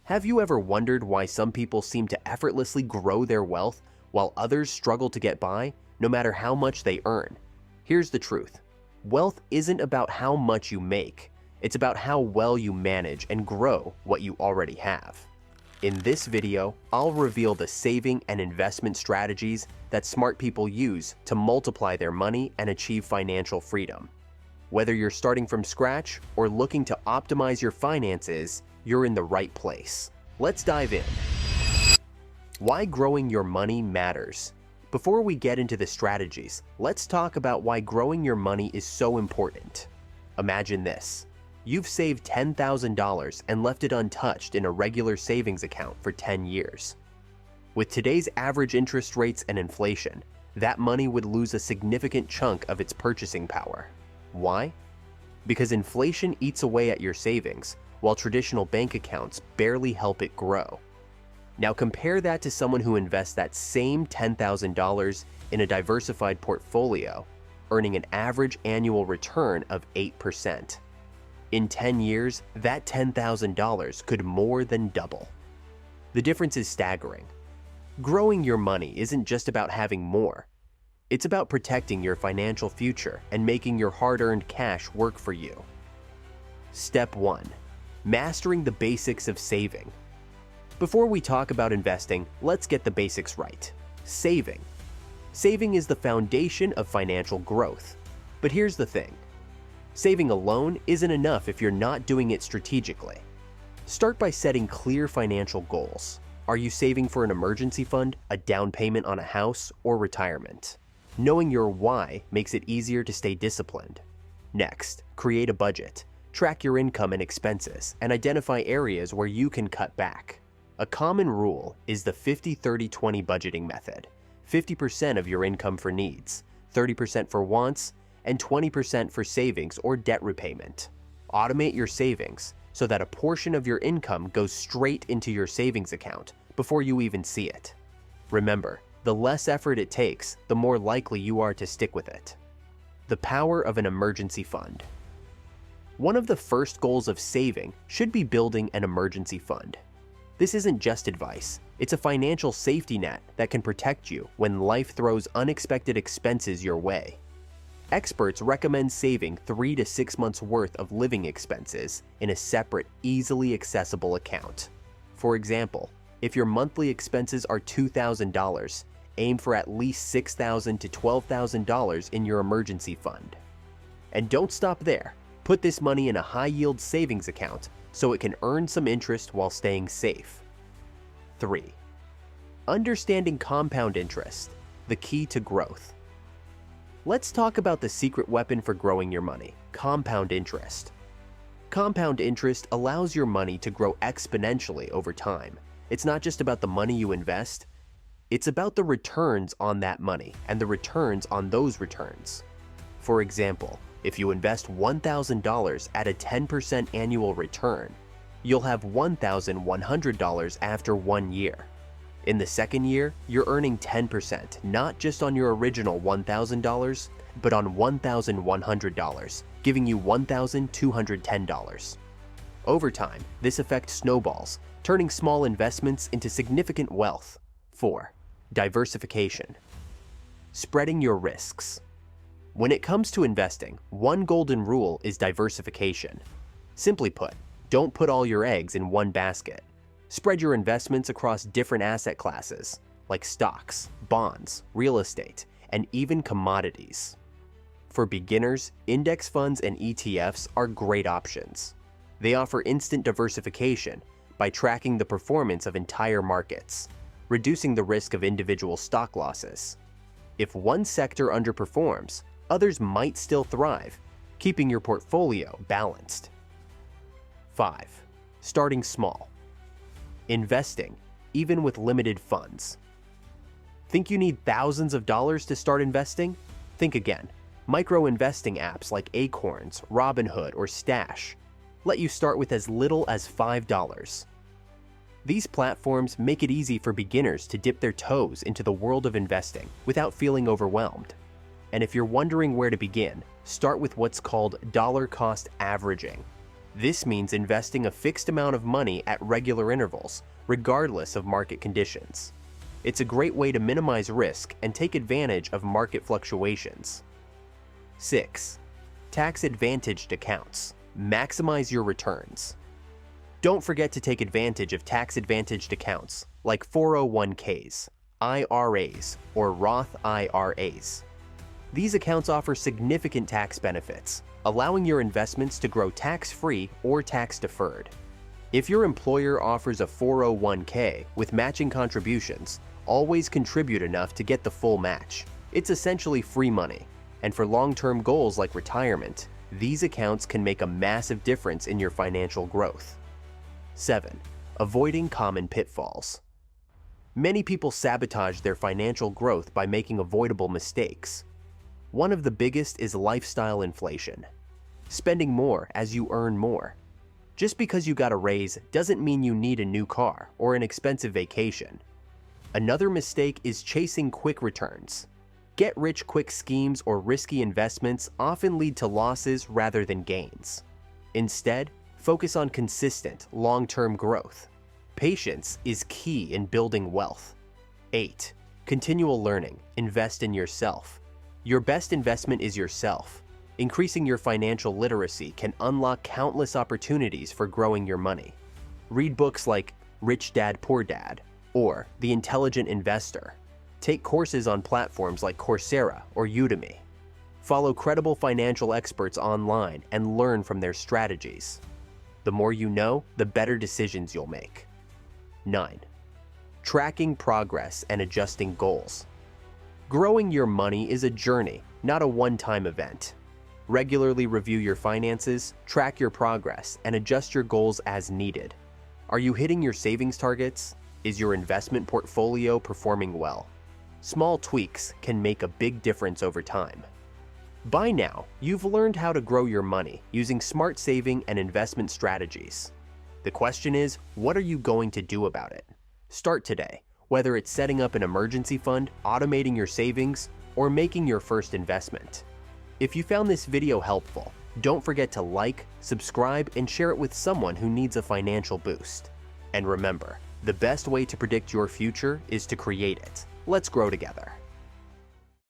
Have you ever wondered why some people seem to effortlessly grow their wealth while others struggle to get by, no matter how much they earn? Here's the truth. Wealth isn't about how much you make. It's about how well you manage and grow what you already have. In this video, I'll reveal the saving and investment strategies that smart people use to multiply their money and achieve financial freedom. Whether you're starting from scratch or looking to optimize your finances, you're in the right place. Let's dive in. Why growing your money matters. Before we get into the strategies, let's talk about why growing your money is so important. Imagine this. You've saved $10,000 and left it untouched in a regular savings account for 10 years. With today's average interest rates and inflation, that money would lose a significant chunk of its purchasing power. Why? Because inflation eats away at your savings, while traditional bank accounts barely help it grow. Now compare that to someone who invests that same $10,000 in a diversified portfolio, earning an average annual return of 8%. In 10 years, that $10,000 could more than double. The difference is staggering. Growing your money isn't just about having more. It's about protecting your financial future and making your hard-earned cash work for you. Step 1. Mastering the basics of saving. Before we talk about investing, let's get the basics right. Saving. Saving is the foundation of financial growth. But here's the thing. Saving alone isn't enough if you're not doing it strategically. Start by setting clear financial goals. Are you saving for an emergency fund, a down payment on a house, or retirement? Knowing your why makes it easier to stay disciplined. Next, create a budget. Track your income and expenses and identify areas where you can cut back. A common rule is the 50-30-20 budgeting method. 50% of your income for needs, 30% for wants, and 20% for savings or debt repayment. Automate your savings so that a portion of your income goes straight into your savings account before you even see it. Remember, the less effort it takes, the more likely you are to stick with it. The power of an emergency fund. One of the first goals of saving should be building an emergency fund. This isn't just advice, it's a financial safety net that can protect you when life throws unexpected expenses your way. Experts recommend saving 3 to 6 months worth of living expenses in a separate, easily accessible account. For example, if your monthly expenses are $2,000, aim for at least $6,000 to $12,000 in your emergency fund. And don't stop there. Put this money in a high-yield savings account so it can earn some interest while staying safe. 3. Understanding compound interest, the key to growth. Let's talk about the secret weapon for growing your money, compound interest. Compound interest allows your money to grow exponentially over time. It's not just about the money you invest, it's about the returns on that money and the returns on those returns. For example, if you invest $1,000 at a 10% annual return, you'll have $1,100 after 1 year. In the second year, you're earning 10%, not just on your original $1,000, but on $1,100, giving you $1,210. Over time, this effect snowballs, turning small investments into significant wealth. 4. Diversification. Spreading your risks. When it comes to investing, one golden rule is diversification. Simply put, don't put all your eggs in one basket. Spread your investments across different asset classes, like stocks, bonds, real estate, and even commodities. For beginners, index funds and ETFs are great options. They offer instant diversification by tracking the performance of entire markets, reducing the risk of individual stock losses. If one sector underperforms, others might still thrive, keeping your portfolio balanced. 5. Starting small. Investing, even with limited funds. Think you need thousands of dollars to start investing? Think again. Micro-investing apps like Acorns, Robinhood, or Stash let you start with as little as $5. These platforms make it easy for beginners to dip their toes into the world of investing without feeling overwhelmed. And if you're wondering where to begin, start with what's called dollar cost averaging. This means investing a fixed amount of money at regular intervals, regardless of market conditions. It's a great way to minimize risk and take advantage of market fluctuations. 6. Tax-advantaged accounts. Maximize your returns. Don't forget to take advantage of tax-advantaged accounts like 401ks, IRAs, or Roth IRAs. These accounts offer significant tax benefits, allowing your investments to grow tax-free or tax-deferred. If your employer offers a 401k with matching contributions, always contribute enough to get the full match. It's essentially free money, and for long-term goals like retirement, these accounts can make a massive difference in your financial growth. 7. Avoiding common pitfalls. Many people sabotage their financial growth by making avoidable mistakes. One of the biggest is lifestyle inflation. Spending more as you earn more. Just because you got a raise doesn't mean you need a new car or an expensive vacation. Another mistake is chasing quick returns. Get-rich-quick schemes or risky investments often lead to losses rather than gains. Instead, focus on consistent, long-term growth. Patience is key in building wealth. 8. Continual learning. Invest in yourself. Your best investment is yourself. Increasing your financial literacy can unlock countless opportunities for growing your money. Read books like Rich Dad, Poor Dad or The Intelligent Investor. Take courses on platforms like Coursera or Udemy. Follow credible financial experts online and learn from their strategies. The more you know, the better decisions you'll make. 9. Tracking progress and adjusting goals. Growing your money is a journey, not a one-time event. Regularly review your finances, track your progress, and adjust your goals as needed. Are you hitting your savings targets? Is your investment portfolio performing well? Small tweaks can make a big difference over time. By now, you've learned how to grow your money using smart saving and investment strategies. The question is, what are you going to do about it? Start today, whether it's setting up an emergency fund, automating your savings, or making your first investment. If you found this video helpful, don't forget to like, subscribe, and share it with someone who needs a financial boost. And remember, the best way to predict your future is to create it. Let's grow together.